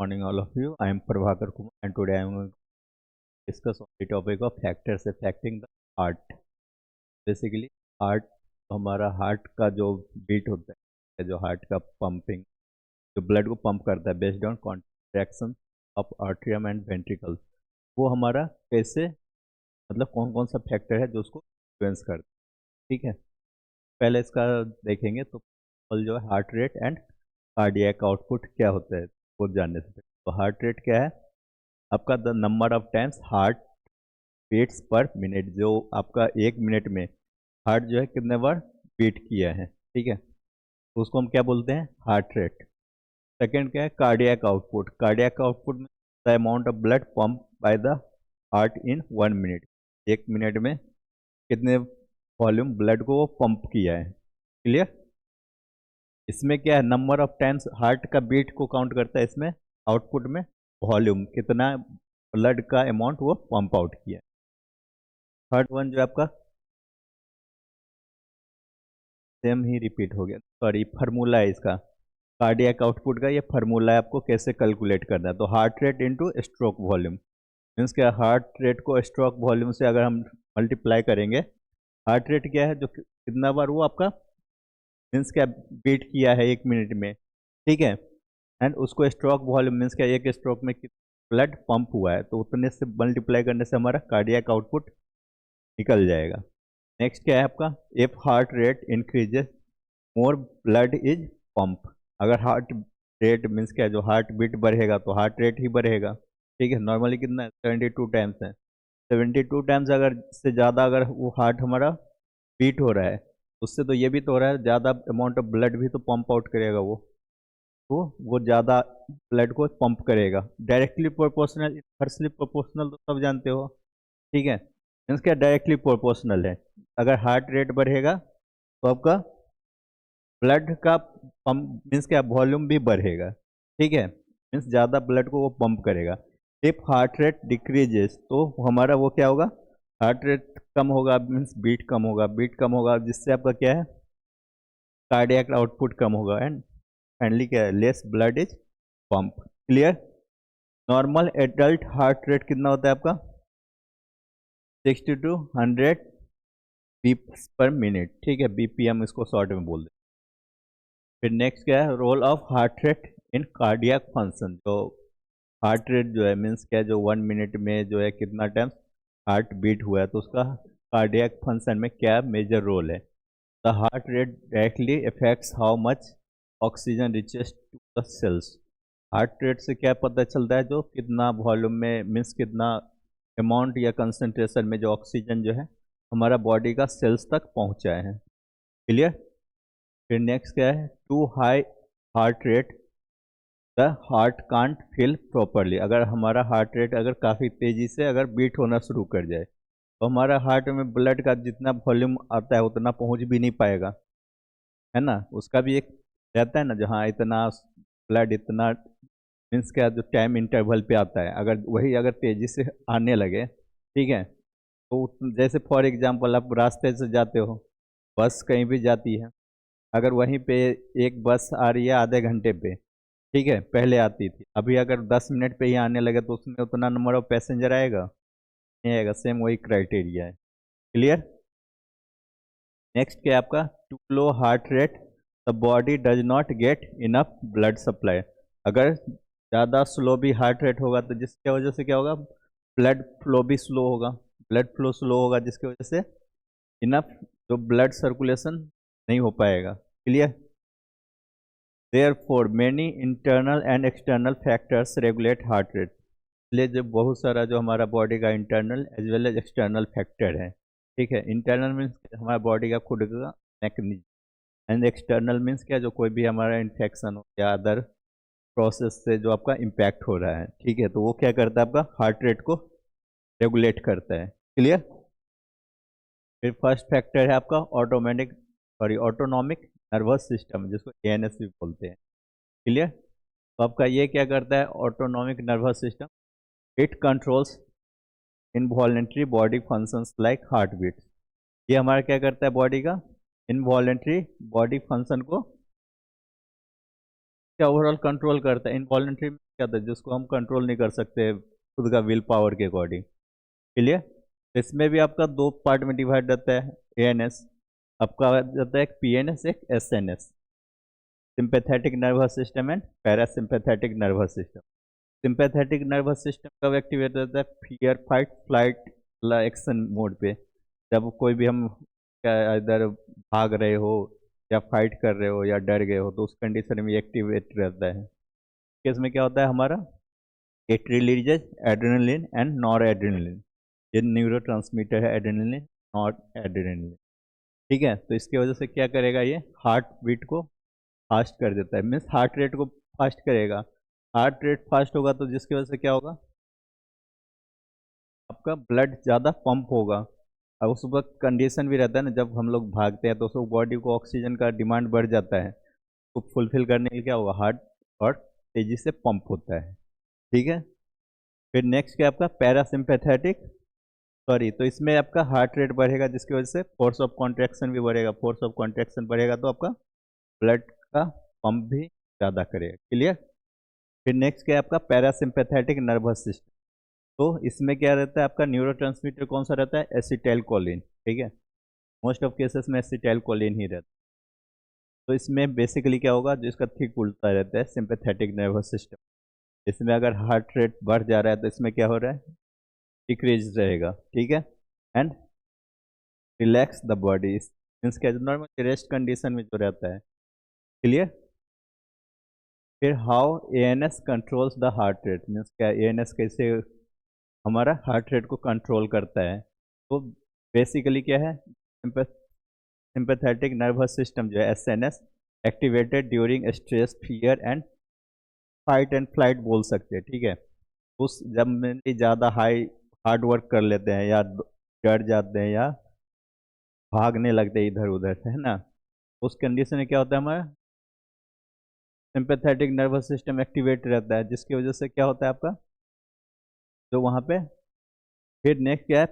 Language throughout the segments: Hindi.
Morning, all of you. I am Prabhakar Kumar, and today I am going to discuss on the topic of factors affecting the heart. Basically, heart हमारा हार्ट का जो बीट होता है, जो हार्ट का पंपिंग, जो ब्लड को पंप करता है based on contraction of atrium and ventricles, वो हमारा कैसे, मतलब कौन कौन सा फैक्टर है जो उसको इन्फ्लुएंस करता है। ठीक है, पहले इसका देखेंगे तो जो है heart rate and cardiac output क्या होता है वो जानने से पहले, तो हार्ट रेट क्या है? आपका the number of times heart beats per minute, जो आपका एक मिनट में हार्ट जो है कितने बार बीट किया है। ठीक है, तो उसको हम क्या बोलते हैं? Heart rate. सेकंड क्या है? Cardiac output. कार्डियक आउटपुट में the amount of blood pump by the heart in 1 minute. एक मिनट में कितने वॉल्यूम ब्लड को वो पंप किया है। क्लियर? इसमें क्या है? नंबर ऑफ टाइम्स हार्ट का बीट को काउंट करता है इसमें। आउटपुट में वॉल्यूम, कितना ब्लड का अमाउंट वो पंप आउट किया। थर्ड वन जो आपका सेम ही रिपीट हो गया, सॉरी, फार्मूला है इसका कार्डियक आउटपुट का। ये फार्मूला है आपको कैसे कैलकुलेट करना है। तो heart rate into stroke volume means क्या? हार्ट रेट को स्ट्रोक वॉल्यूम से अगर हम मल्टीप्लाई करेंगे, हार्ट रेट क्या है? जो कितना बार वो आपका मीन्स क्या बीट किया है एक मिनट में। ठीक है, एंड उसको स्ट्रोक वॉल्यूम मीन्स क्या? एक स्ट्रोक में ब्लड पंप हुआ है, तो उतने से मल्टीप्लाई करने से हमारा कार्डियक आउटपुट निकल जाएगा। नेक्स्ट क्या है आपका? If heart rate increases more blood is pump. अगर हार्ट रेट मीन्स क्या है? जो हार्ट बीट बढ़ेगा तो हार्ट रेट ही बढ़ेगा। ठीक है, नॉर्मली कितना है? 72 टाइम्स है। 72 टाइम्स अगर से ज़्यादा अगर वो हार्ट हमारा बीट हो रहा है, उससे तो ये भी तो हो रहा है ज़्यादा अमाउंट ऑफ ब्लड भी तो पंप आउट करेगा वो, तो वो ज़्यादा ब्लड को पंप करेगा। डायरेक्टली प्रोपोर्शनल, इनवर्सली प्रोपोर्शनल तो सब जानते हो। ठीक है, मीन्स क्या? डायरेक्टली प्रोपोर्शनल है। अगर हार्ट रेट बढ़ेगा तो आपका ब्लड का पंप मीन्स क्या? वॉल्यूम भी बढ़ेगा। ठीक है, मीन्स ज़्यादा ब्लड को वो पंप करेगा। इफ हार्ट रेट डिक्रीजेस तो हमारा वो क्या होगा? हार्ट रेट कम होगा मीन्स बीट कम होगा, बीट कम होगा जिससे आपका क्या है? कार्डियक आउटपुट कम होगा, एंड फाइनली क्या है? Less blood is pump. Clear? Normal adult heart rate कितना होता है आपका? 60 टू 100 बीप्स पर मिनट। ठीक है, बीपीएम इसको शॉर्ट में बोल दे। फिर नेक्स्ट क्या है? Role of heart rate in cardiac function. जो हार्ट रेट जो है मीन्स क्या? जो 1 मिनट में जो है कितना टाइम्स हार्ट बीट हुआ है, तो उसका कार्डियक फंक्शन में क्या मेजर रोल है। The heart rate directly affects how much oxygen reaches to the cells. Heart rate से क्या पता चलता है? जो कितना वॉल्यूम में मीन्स कितना अमाउंट या कंसंट्रेशन में जो ऑक्सीजन जो है हमारा बॉडी का सेल्स तक पहुंचा है। क्लियर? फिर नेक्स्ट क्या है? Too high heart rate the heart can't feel properly. अगर हमारा हार्ट रेट अगर काफ़ी तेज़ी से अगर बीट होना शुरू कर जाए, तो हमारा हार्ट में ब्लड का जितना वॉल्यूम आता है उतना पहुंच भी नहीं पाएगा, है ना। उसका भी एक रहता है ना, जहाँ इतना ब्लड इतना मीन्स क्या जो टाइम इंटरवल पे आता है, अगर वही अगर तेज़ी से आने लगे, ठीक है, तो जैसे फॉर एग्जांपल आप रास्ते से जाते हो, बस कहीं भी जाती है, अगर वहीं पे एक बस आ रही है आधे घंटे पे, ठीक है, पहले आती थी, अभी अगर 10 मिनट पे ही आने लगे तो उसमें उतना नंबर ऑफ पैसेंजर आएगा नहीं आएगा। सेम वही क्राइटेरिया है। क्लियर? नेक्स्ट क्या है आपका? Too low heart rate the body does not get enough blood supply. अगर ज़्यादा स्लो भी हार्ट रेट होगा तो जिसकी वजह से क्या होगा? ब्लड फ्लो भी स्लो होगा। ब्लड फ्लो स्लो होगा जिसकी वजह से इनफ जो ब्लड सर्कुलेशन नहीं हो पाएगा। Clear? Therefore, many internal and external factors regulate heart rate. इसलिए जो बहुत सारा जो हमारा बॉडी का internal as well as external factor है। ठीक है, इंटरनल मीन्स हमारा बॉडी का खुद का मैकेनिज्म, एंड एक्सटर्नल मीन्स क्या? जो कोई भी हमारा इन्फेक्शन हो या अदर प्रोसेस से जो आपका इम्पैक्ट हो रहा है। ठीक है, तो वो क्या करता है? आपका हार्ट रेट को रेगुलेट करता है। क्लियर? फिर फर्स्ट फैक्टर है आपका ऑटोनॉमिक नर्वस सिस्टम, जिसको एएनएस भी बोलते हैं। क्लियर? तो आपका ये क्या करता है? Autonomic nervous system, it controls involuntary body functions like heart beat. ये हमारा क्या करता है? बॉडी का इनवॉलेंट्री बॉडी फंक्शन को क्या ओवरऑल कंट्रोल करता है। इनवॉलेंट्री में क्या था, जिसको हम कंट्रोल नहीं कर सकते खुद का विल पावर के अकॉर्डिंग। क्लियर। इसमें भी आपका दो पार्ट में डिवाइड रहता है एएनएस, आपका रहता है एक पीएनएस एक SNS, sympathetic nervous system and parasympathetic nervous system. Sympathetic nervous system कब एक्टिवेट रहता है, fear fight flight action mode पे। जब कोई भी हम क्या इधर भाग रहे हो या फाइट कर रहे हो या डर गए हो तो उस कंडीशन में एक्टिवेट रहता है। केस में क्या होता है हमारा, it releases adrenaline and nor adrenaline. ये न्यूरोट्रांसमीटर है एड्रेनलिन नॉर एड्रेनलिन। ठीक है, तो इसकी वजह से क्या करेगा, ये हार्ट बीट को फास्ट कर देता है, मीन्स हार्ट रेट को फास्ट करेगा। हार्ट रेट फास्ट होगा तो जिसकी वजह से क्या होगा, आपका ब्लड ज़्यादा पंप होगा। और उस वक्त कंडीशन भी रहता है ना, जब हम लोग भागते हैं तो उस वक्त बॉडी को ऑक्सीजन का डिमांड बढ़ जाता है, तो फुलफिल करने के लिए क्या होगा, हार्ट और तेजी से पंप होता है। ठीक है। फिर नेक्स्ट क्या आपका पैरासिम्पैथेटिक, सॉरी, तो इसमें आपका हार्ट रेट बढ़ेगा जिसकी वजह से फोर्स ऑफ कॉन्ट्रैक्शन भी बढ़ेगा। फोर्स ऑफ कॉन्ट्रैक्शन बढ़ेगा तो आपका ब्लड का पंप भी ज़्यादा करेगा। क्लियर। फिर नेक्स्ट क्या है आपका पैरासिम्पैथेटिक नर्वस सिस्टम। तो इसमें क्या रहता है, आपका न्यूरोट्रांसमीटर कौन सा रहता है, एसिटाइलकोलिन। ठीक है, मोस्ट ऑफ केसेस में एसिटाइलकोलिन ही रहता है। तो इसमें बेसिकली क्या होगा, जो इसका ठीक उल्टा रहता है सिंपैथेटिक नर्वस सिस्टम। इसमें अगर हार्ट रेट बढ़ जा रहा है तो इसमें क्या हो रहा है, डिक्रीज रहेगा। ठीक है। And relax the body, means क्या, नॉर्मल रेस्ट कंडीशन में जो रहता है। क्लियर। फिर how ANS controls the heart rate, means क्या एएनएस कैसे हमारा हार्ट रेट को कंट्रोल करता है। तो बेसिकली क्या है, सिंपैथेटिक नर्वस सिस्टम जो है SNS activated during stress fear and fight and flight बोल सकते हैं। ठीक है, उस जब मेनली ज़्यादा हाई हार्ड वर्क कर लेते हैं या डर जाते हैं या भागने लगते हैं इधर उधर से, है ना, उस कंडीशन में क्या होता है, हमारा सिंपैथेटिक नर्वस सिस्टम एक्टिवेट रहता है, जिसकी वजह से क्या होता है आपका जो वहाँ पे। फिर नेक्स्ट क्या है,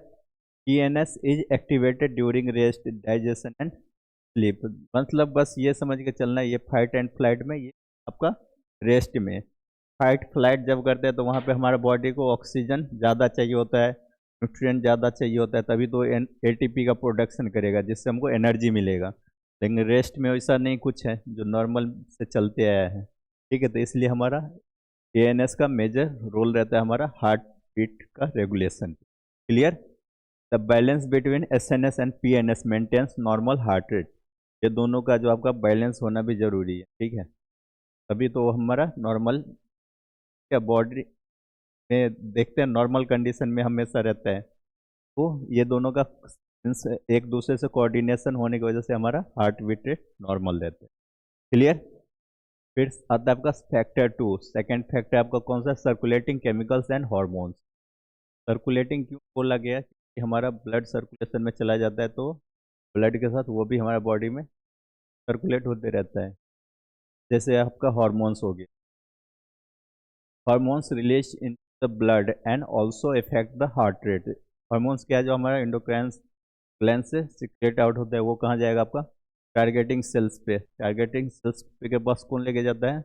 PNS is activated during rest digestion and sleep. मतलब बस ये समझ के चलना है, ये फाइट एंड फ्लाइट में, ये आपका रेस्ट में। फाइट फ्लाइट जब करते हैं तो वहाँ पे हमारे बॉडी को ऑक्सीजन ज़्यादा चाहिए होता है, न्यूट्रिएंट ज़्यादा चाहिए होता है, तभी तो एटीपी का प्रोडक्शन करेगा जिससे हमको एनर्जी मिलेगा। लेकिन रेस्ट में वैसा नहीं कुछ है, जो नॉर्मल से चलते आया है। ठीक है, तो इसलिए हमारा एएनएस का मेजर रोल रहता है हमारा हार्ट बीट का regulation. Clear. The balance between SNS and PNS maintains normal heart rate. ये दोनों का जो आपका बैलेंस होना भी जरूरी है। ठीक है, तभी तो हमारा नॉर्मल क्या बॉडी में देखते हैं, नॉर्मल कंडीशन में हमेशा रहता है। तो ये दोनों का एक दूसरे से कोऑर्डिनेशन होने की वजह से हमारा हार्ट बीट रेट नॉर्मल रहता है। क्लियर। फिर आता है आपका फैक्टर 2, सेकेंड फैक्टर आपका कौन सा, circulating chemicals and hormones. Circulating क्यों बोला गया, कि हमारा ब्लड सर्कुलेशन में चला जाता है तो ब्लड के साथ वो भी हमारा बॉडी में सर्कुलेट होते रहता है। जैसे आपका हॉर्मोन्स हो गए, hormones release in the blood and also effect the heart rate. Hormones क्या है, जो हमारा एंडोक्राइन ग्लैंड से सिक्रेट आउट होता है, वो कहाँ जाएगा आपका टारगेटिंग सेल्स पे। टारगेटिंग सेल्स पे के पास कौन लेके जाता है,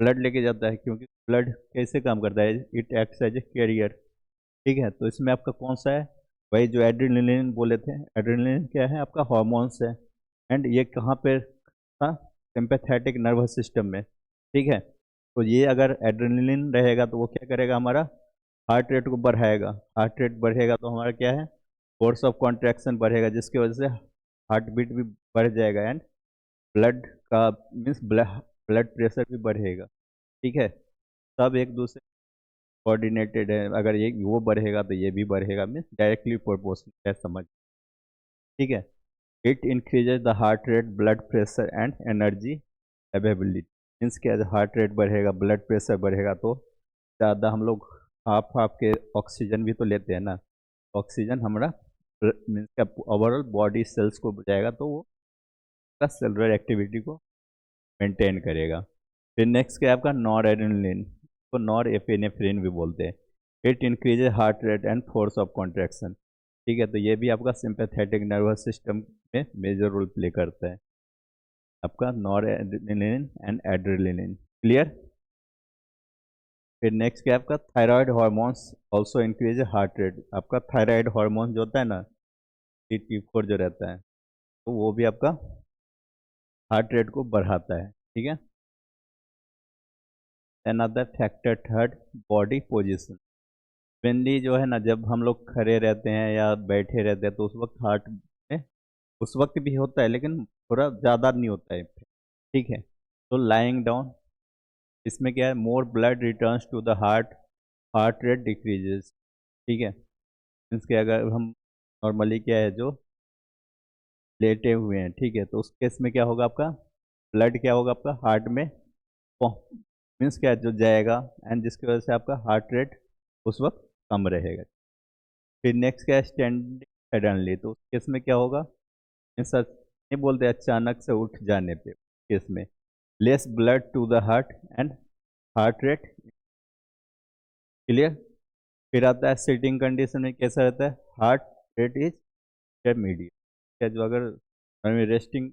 ब्लड लेके जाता है, क्योंकि ब्लड कैसे काम करता है, it acts as a carrier. ठीक है, तो इसमें आपका कौन सा है, वही जो एड्रेनलिन बोले थे। एड्रेनलिन क्या है, आपका हॉर्मोन्स है। एंड ये कहाँ पे था, सिंपैथेटिक नर्वस सिस्टम में। ठीक है, तो ये अगर एड्रेनलिन रहेगा तो वो क्या करेगा, हमारा हार्ट रेट को बढ़ाएगा। हार्ट रेट बढ़ेगा तो हमारा क्या है, फोर्स ऑफ कॉन्ट्रैक्शन बढ़ेगा, जिसकी वजह से हार्ट बीट भी बढ़ जाएगा एंड ब्लड का मीन्स ब्लड प्रेशर भी बढ़ेगा। ठीक है, सब एक दूसरे कोऑर्डिनेटेड है, अगर ये वो बढ़ेगा तो ये भी बढ़ेगा, मीन्स डायरेक्टली प्रोपोर्शनल है, समझ। ठीक है। It increases the heart rate, blood pressure and energy availability. Means क्या, हार्ट रेट बढ़ेगा, ब्लड प्रेशर बढ़ेगा तो ज़्यादा हम लोग हाफ हाफ के ऑक्सीजन भी तो लेते हैं ना, ऑक्सीजन हमारा मीन्स क्या ओवरऑल बॉडी सेल्स को जाएगा तो वो सेलुलर एक्टिविटी को मेंटेन करेगा। फिर नेक्स्ट क्या है आपका नॉर एड्रेनलिन, को नॉर एपिनेफ्रिन भी बोलते हैं। It increases heart rate and force of contraction. ठीक है, तो ये भी आपका सिंपैथेटिक नर्वस सिस्टम में मेजर रोल प्ले करता है। आपका नॉरएड्रेनालिन एंड एड्रेनालिन। क्लियर। फिर नेक्स्ट क्या है आपका thyroid hormones also increase heart rate. आपका थायराइड हार्मोन जो होता है ना, T4 जो रहता है, तो वो भी आपका हार्ट रेट को बढ़ाता है। ठीक है। Another factor third, body position. Mainly जो है ना, जब हम लोग खड़े रहते हैं या बैठे रहते हैं तो उस वक्त हार्ट में उस वक्त भी होता है, लेकिन थोड़ा ज़्यादा नहीं होता है। ठीक है। तो लाइंग डाउन, इसमें क्या है, more blood returns to the heart, heart rate decreases. ठीक है। मीन्स कि अगर हम नॉर्मली क्या है जो लेटे हुए हैं, ठीक है, तो उस केस में क्या होगा, आपका ब्लड क्या होगा आपका हार्ट में मीन्स क्या है जो जाएगा, एंड जिसकी वजह से आपका हार्ट रेट उस वक्त कम रहेगा। फिर नेक्स्ट क्या है स्टैंडिंग सडनली, तो उस केस में क्या होगा, मीन्स नहीं बोलते अचानक से उठ जाने पे केस में less blood to the heart and heart rate. Clear. फिर आता है सिटिंग कंडीशन में कैसा रहता है, हार्ट रेट इज मीडियम। क्या जो अगर रेस्टिंग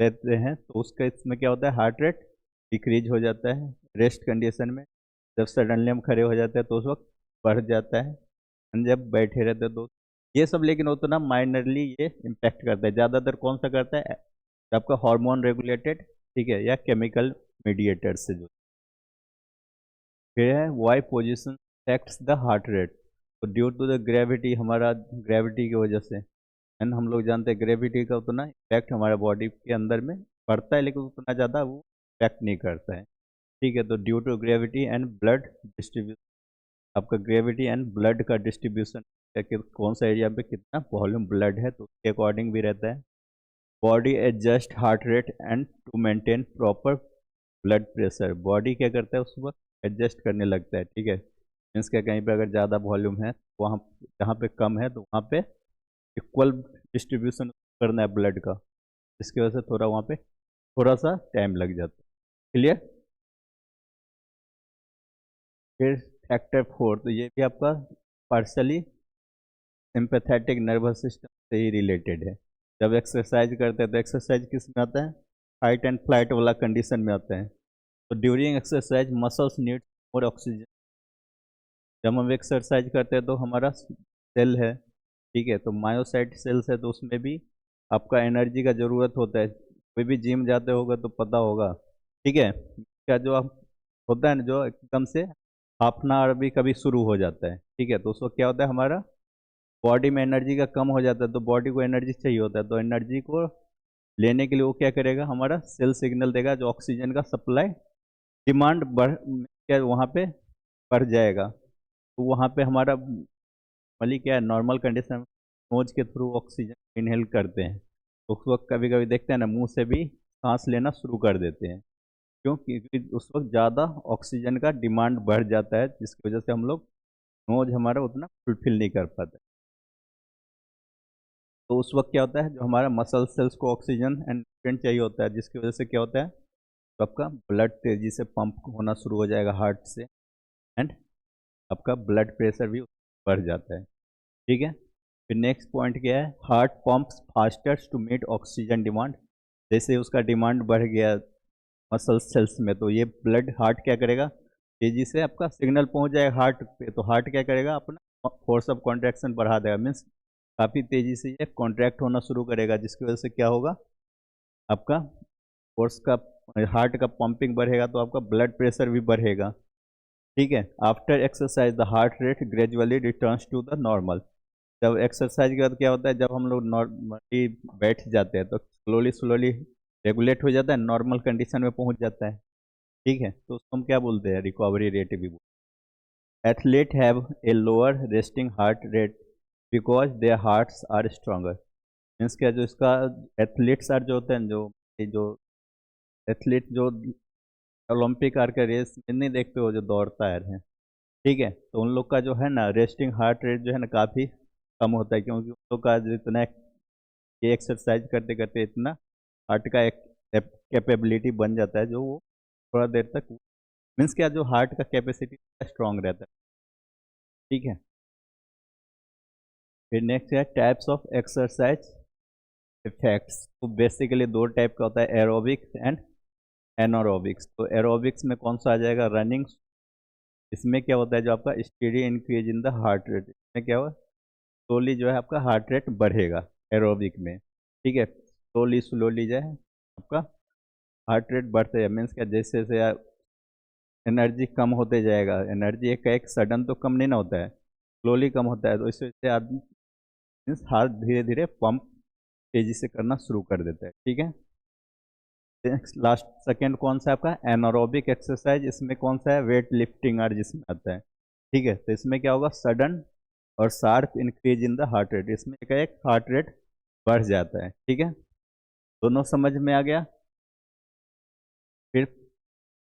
रहते हैं तो उसका इसमें क्या होता है, हार्ट रेट डिक्रीज हो जाता है रेस्ट कंडीशन में। जब सडनली हम खड़े हो जाते हैं तो उस वक्त बढ़ जाता है, and जब बैठे रहते हैं तो ये सब, लेकिन उतना माइनरली ये इम्पैक्ट करता है। ज़्यादातर कौन सा करता है, आपका हार्मोन रेगुलेटेड, ठीक है, या केमिकल मीडिएटर से जो। फिर है why position affects the heart rate. तो ड्यू टू द ग्रेविटी, हमारा ग्रेविटी की वजह से, एंड हम लोग जानते हैं ग्रेविटी का उतना इफेक्ट हमारे बॉडी के अंदर में पड़ता है, लेकिन उतना ज़्यादा वो इफेक्ट नहीं करता है। ठीक है। तो due to gravity and blood distribution, आपका ग्रेविटी एंड ब्लड का डिस्ट्रीब्यूशन, कि कौन सा एरिया पे कितना वॉल्यूम ब्लड है, तो उसके अकॉर्डिंग भी रहता है। Body adjust heart rate and to maintain proper blood pressure. Body क्या करता है उस वक्त एडजस्ट करने लगता है। ठीक है। मीन्स क्या, कहीं पे अगर ज़्यादा वॉल्यूम है, वहाँ जहाँ पे कम है तो वहाँ पे इक्वल डिस्ट्रीब्यूशन करना है ब्लड का, इसकी वजह से थोड़ा वहाँ पे थोड़ा सा टाइम लग जाता है। क्लियर। फिर फैक्टर 4, तो ये भी आपका पार्शली सिंपैथेटिक नर्वस सिस्टम से ही रिलेटेड है। जब एक्सरसाइज करते हैं तो एक्सरसाइज किस में आता है, फाइट एंड फ्लाइट वाला कंडीशन में आता है। तो during exercise muscles need more oxygen. जब हम एक्सरसाइज करते हैं तो हमारा सेल है, ठीक है, तो मायोसाइट सेल्स है, तो उसमें भी आपका एनर्जी का ज़रूरत होता है। कोई भी जिम जाते होगा तो पता होगा। ठीक है। क्या जो आप होता है ना, जो एकदम से हाफ एन आवर भी कभी शुरू हो जाता है, ठीक है, तो उस वक्त क्या होता है, हमारा बॉडी में एनर्जी का कम हो जाता है, तो बॉडी को एनर्जी चाहिए होता है, तो एनर्जी को लेने के लिए वो क्या करेगा, हमारा सेल सिग्नल देगा, जो ऑक्सीजन का सप्लाई डिमांड बढ़ क्या वहाँ पे बढ़ जाएगा। तो वहाँ पे हमारा मतलब क्या है, नॉर्मल कंडीशन में नोज के थ्रू ऑक्सीजन इनहेल करते हैं, तो उस वक्त कभी कभी देखते हैं ना, मुंह से भी सांस लेना शुरू कर देते हैं। क्यों? क्योंकि उस वक्त ज़्यादा ऑक्सीजन का डिमांड बढ़ जाता है, जिसकी वजह से हम लोग नोज हमारा उतना फुलफिल नहीं कर पाते। तो उस वक्त क्या होता है, जो हमारा मसल सेल्स को ऑक्सीजन एंड न्यूट्रिएंट चाहिए होता है, जिसकी वजह से क्या होता है, तो आपका ब्लड तेजी से पंप होना शुरू हो जाएगा हार्ट से, एंड आपका ब्लड प्रेशर भी बढ़ जाता है। ठीक है। फिर नेक्स्ट पॉइंट क्या है, heart pumps faster to meet oxygen demand. जैसे उसका डिमांड बढ़ गया मसल सेल्स में, तो ये ब्लड हार्ट क्या करेगा, तेजी से आपका सिग्नल पहुंच जाएगा हार्ट पे, तो हार्ट क्या करेगा, अपना फोर्स ऑफ कॉन्ट्रैक्शन बढ़ा देगा। मीन्स काफ़ी तेजी से ये कॉन्ट्रैक्ट होना शुरू करेगा, जिसकी वजह से क्या होगा, आपका फोर्स का हार्ट का पंपिंग बढ़ेगा, तो आपका ब्लड प्रेशर भी बढ़ेगा। ठीक है। After exercise the heart rate gradually returns to the normal. जब एक्सरसाइज के बाद क्या होता है, जब हम लोग नॉर्मली बैठ जाते हैं तो स्लोली स्लोली रेगुलेट हो जाता है, नॉर्मल कंडीशन में पहुंच जाता है। ठीक है। तो उसको हम क्या बोलते हैं, रिकवरी रेट भी बोलते हैं। Athlete have a lower resting heart rate because their hearts are stronger. Means क्या, जो इसका एथलीट्स आर जो होते हैं, जो एथलीट जो ओलंपिक आर का रेस में नहीं देखते हो, जो दौड़ता है, ठीक है, तो उन लोग का जो है ना रेस्टिंग हार्ट रेट जो है ना काफ़ी कम होता है, क्योंकि उन लोग का जो इतना ये एक्सरसाइज करते करते इतना हार्ट का एक कैपेबिलिटी बन जाता है, जो वो थोड़ा देर तक मीन्स क्या, जो हार्ट का कैपेसिटी स्ट्रांग रहता है। ठीक है। फिर नेक्स्ट है टाइप्स ऑफ एक्सरसाइज इफेक्ट्स। तो बेसिकली दो टाइप का होता है, एरोबिक्स एंड एनारोबिक्स। तो एरोबिक्स में कौन सा आ जाएगा, रनिंग। इसमें क्या होता है, जो आपका steady increase in the heart rate, इसमें क्या होगा, स्लोली जो है आपका हार्ट रेट बढ़ेगा एरोबिक में। ठीक है, स्लोली स्लोली जो है आपका हार्ट रेट बढ़ते जाए, मीन्स क्या, जैसे जैसे एनर्जी कम होते जाएगा, एनर्जी एक सडन तो कम नहीं ना होता है, स्लोली कम होता है, तो इस वजह से आदमी मीन्स हार्ट धीरे धीरे पंप तेजी से करना शुरू कर देता है। ठीक है, लास्ट सेकंड कौन सा आपका एनारोबिक एक्सरसाइज, इसमें कौन सा है, वेट लिफ्टिंग और जिसमें आता है। ठीक है, तो इसमें क्या होगा, सडन और sharp increase in the heart rate, इसमें एक हार्ट रेट बढ़ जाता है। ठीक है, दोनों समझ में आ गया। फिर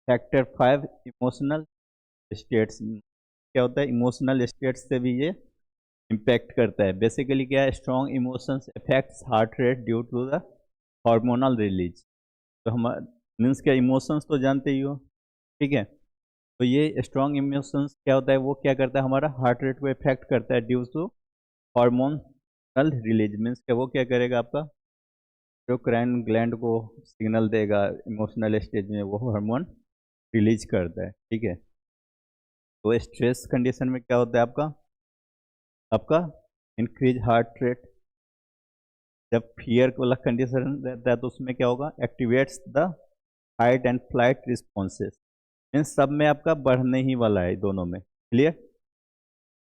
फैक्टर 5, इमोशनल स्टेट्स। क्या होता है, इमोशनल स्टेट्स से भी ये इम्पैक्ट करता है। बेसिकली क्या है, strong emotions affects heart rate due to the hormonal release. तो हम मीन्स क्या, इमोशंस तो जानते ही हो। ठीक है, तो ये स्ट्रॉन्ग इमोशंस क्या होता है, वो क्या करता है, हमारा हार्ट रेट को इफेक्ट करता है due to hormonal release. Means क्या, वो क्या करेगा, आपका जो क्राइन ग्लैंड को सिग्नल देगा इमोशनल स्टेज में, वो हार्मोन रिलीज करता है। ठीक है, तो स्ट्रेस कंडीशन में क्या होता है, आपका आपका इंक्रीज हार्ट रेट। जब फियर वाला कंडीशन रहता है तो उसमें क्या होगा, activates the fight and flight responses. इन सब में आपका बढ़ने ही वाला है, दोनों में। क्लियर।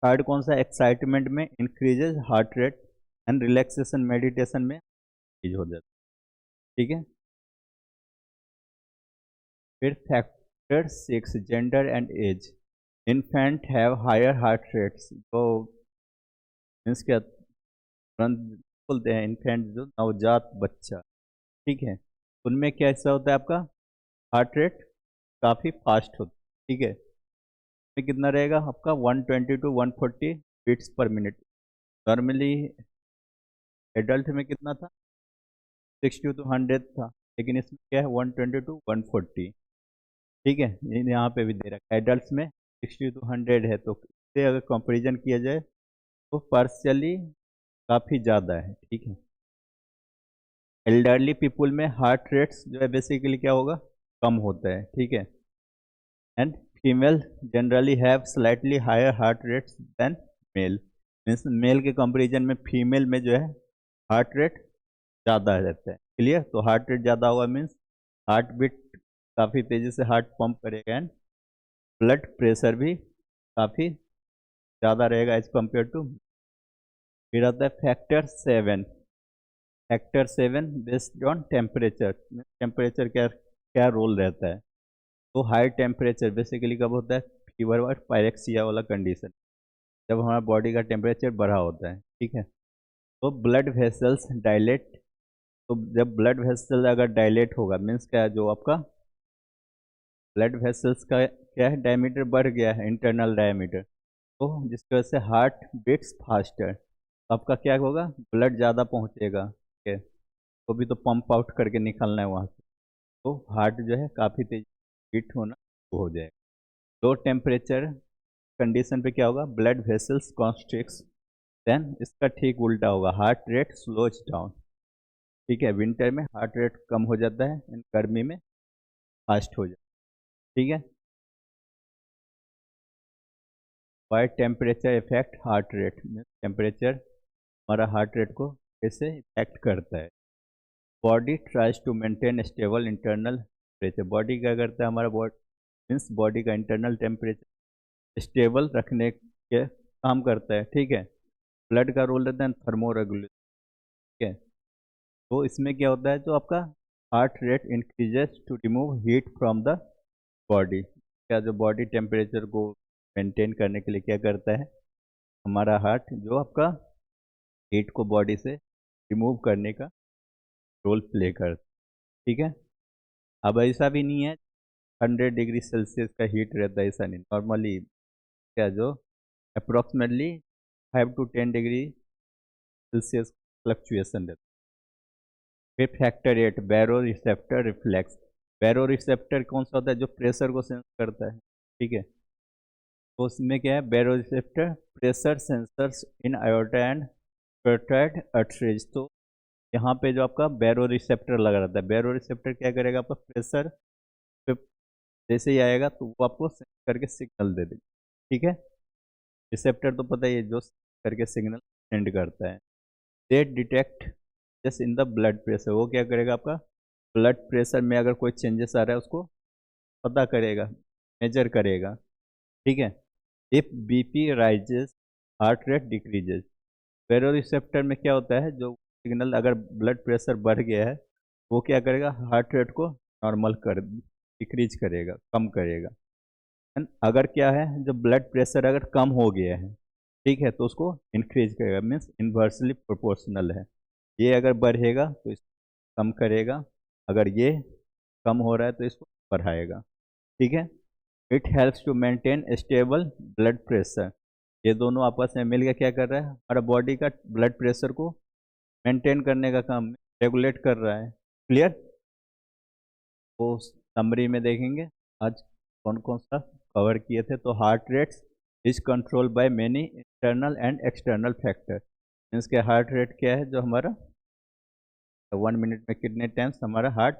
थर्ड कौन सा, एक्साइटमेंट में increases heart rate and relaxation meditation में इंक्रीज हो जाता है। ठीक है, फिर factor 6, gender and age. Infant have higher heart rates. तो मीन्स क्या, तुरंत बोलते हैं इन्फेंट, जो नवजात बच्चा। ठीक है, उनमें क्या ऐसा होता है, आपका हार्ट रेट काफ़ी फास्ट होता है। ठीक है, में कितना रहेगा आपका, 120 to 140 beats per minute. Normally adult में कितना था, 60 टू 100 था, लेकिन इसमें क्या है, 120 टू 140। ठीक है, यहाँ पे भी दे रखा है, एडल्ट में 60 टू 100 है, तो इससे अगर कंपेरिजन किया जाए तो पार्शियली काफ़ी ज़्यादा है। ठीक है, एल्डरली पीपुल में हार्ट रेट्स जो है बेसिकली क्या होगा, कम होता है। ठीक है, and female generally have slightly higher heart rates than male. Means male के कंपेरिजन में फीमेल में जो है हार्ट रेट ज़्यादा रहता है। क्लियर, तो हार्ट रेट ज़्यादा होगा मीन्स हार्ट बीट काफ़ी तेज़ी से हार्ट पंप करेगा, एंड ब्लड प्रेशर भी काफ़ी ज़्यादा रहेगा एज कम्पेयर टू। फिर आता है factor 7। Factor 7 based on temperature. Temperature क्या क्या रोल रहता है, तो हाई टेम्परेचर बेसिकली कब होता है, फीवर और पायरेक्सिया वाला कंडीशन, जब हमारा बॉडी का टेम्परेचर बढ़ा होता है। ठीक है, तो ब्लड वेसल्स डायलेट। तो जब ब्लड वेसल अगर डायलेट होगा, मीन्स क्या है, जो आपका ब्लड वेसल्स का क्या है, डायमीटर बढ़ गया है, इंटरनल डायमीटर, तो जिसकी वजह से हार्ट बीट्स फास्टर। आपका क्या होगा, ब्लड ज़्यादा पहुँचेगा। ठीक है, तो भी तो पंप आउट करके निकलना है वहाँ से, तो हार्ट जो है काफ़ी तेज बीट होना हो जाएगा। लो टेम्परेचर कंडीशन पे क्या होगा, ब्लड वेसल्स कॉन्स्ट्रिक्स, देन इसका ठीक उल्टा होगा, हार्ट रेट स्लोज डाउन। ठीक है, विंटर में हार्ट रेट कम हो जाता है, एंड गर्मी में फास्ट हो जाता है। ठीक है, by temperature effect heart rate. Temperature हमारा हार्ट रेट को कैसे इफेक्ट करता है। Body tries to maintain stable internal temperature. Body क्या करता है, हमारा बॉडी मीन्स बॉडी का इंटरनल टेम्परेचर स्टेबल रखने के काम करता है। ठीक है, ब्लड का रोल रहता है थर्मो रेगुलेशन। ठीक है, तो इसमें क्या होता है, जो आपका heart rate increases to remove heat from the body. क्या, जो बॉडी टेम्परेचर को मेंटेन करने के लिए क्या करता है, हमारा हार्ट जो आपका हीट को बॉडी से रिमूव करने का रोल प्ले करता है। ठीक है, अब ऐसा भी नहीं है 100 डिग्री सेल्सियस का हीट रहता है, ऐसा नहीं, नॉर्मली क्या, जो approximately 5 to 10 degree Celsius fluctuation रहता है। फिर फैक्टर 8, बैरो रिसेप्टर रिफ्लेक्स। बैरो रिसेप्टर कौन सा होता है, जो प्रेशर को सेंस करता है। ठीक है, तो उसमें क्या है, baroreceptor pressure sensors in aorta and carotid arteries. तो यहाँ पे जो आपका बैरो रिसेप्टर लगा रहता है, बैरो रिसेप्टर क्या करेगा, आपका प्रेशर पे जैसे ही आएगा तो वो आपको सेंड करके सिग्नल दे देगा। ठीक है, रिसेप्टर तो पता ही है, जो करके सिग्नल सेंड करता है। दे detect just in the blood pressure, वो क्या करेगा, आपका ब्लड प्रेशर में अगर कोई चेंजेस आ रहा है उसको पता करेगा, मेजर करेगा। ठीक है, if BP rises heart rate decreases. Baroreceptor में क्या होता है, जो सिग्नल अगर ब्लड प्रेशर बढ़ गया है वो क्या करेगा, हार्ट रेट को नॉर्मल कर डिक्रीज करेगा, कम करेगा। एंड अगर क्या है, जो ब्लड प्रेशर अगर कम हो गया है, ठीक है, तो उसको इंक्रीज करेगा, मीन्स इन्वर्सली प्रोपोर्शनल है। ये अगर बढ़ेगा तो इसको कम करेगा, अगर ये कम हो रहा है तो इसको बढ़ाएगा। ठीक है, it helps to maintain stable blood pressure. ये दोनों आपस में मिलकर क्या कर रहा है, हमारा बॉडी का ब्लड प्रेशर को मेंटेन करने का काम, रेगुलेट कर रहा है। क्लियर? वो समरी में देखेंगे आज कौन कौन सा कवर किए थे। तो heart rates is control by many internal and external factor. Means के हार्ट रेट क्या है, जो हमारा 1 मिनट में कितने टाइम्स हमारा हार्ट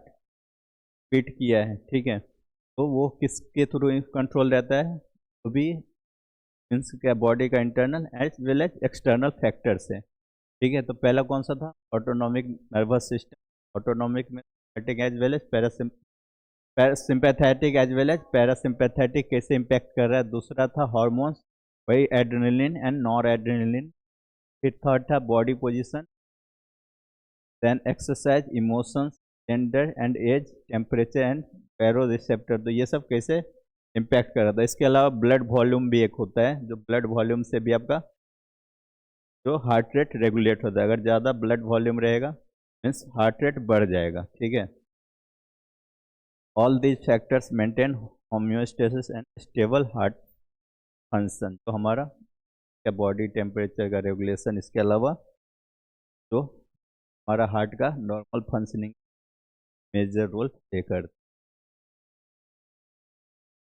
बीट किया है। ठीक है, तो वो किसके थ्रू कंट्रोल रहता है, तो भी मीन्स क्या, बॉडी का internal as well as external factors है। ठीक है, तो पहला कौन सा था, ऑटोनॉमिक नर्वस सिस्टम, ऑटोनॉमिक में as well as sympathetic as well as parasympathetic कैसे इम्पैक्ट कर रहा है। दूसरा था हार्मोन्स, वही एड्रेनलिन एंड नॉर एड्रेनलिन। फिर थर्ड था body position, then exercise, emotions, gender and age, temperature and baroreceptor. तो ये सब कैसे इम्पैक्ट कर रहा था। इसके अलावा ब्लड वॉल्यूम भी एक होता है, जो ब्लड वॉल्यूम से भी आपका जो हार्ट रेट रेगुलेट होता है। अगर ज़्यादा ब्लड वॉल्यूम रहेगा मीन्स हार्ट रेट बढ़ जाएगा। ठीक है, all these factors maintain homeostasis and stable heart function. तो हमारा क्या, बॉडी टेम्परेचर का रेगुलेशन, इसके अलावा जो हमारा हार्ट का normal functioning major role play करता है।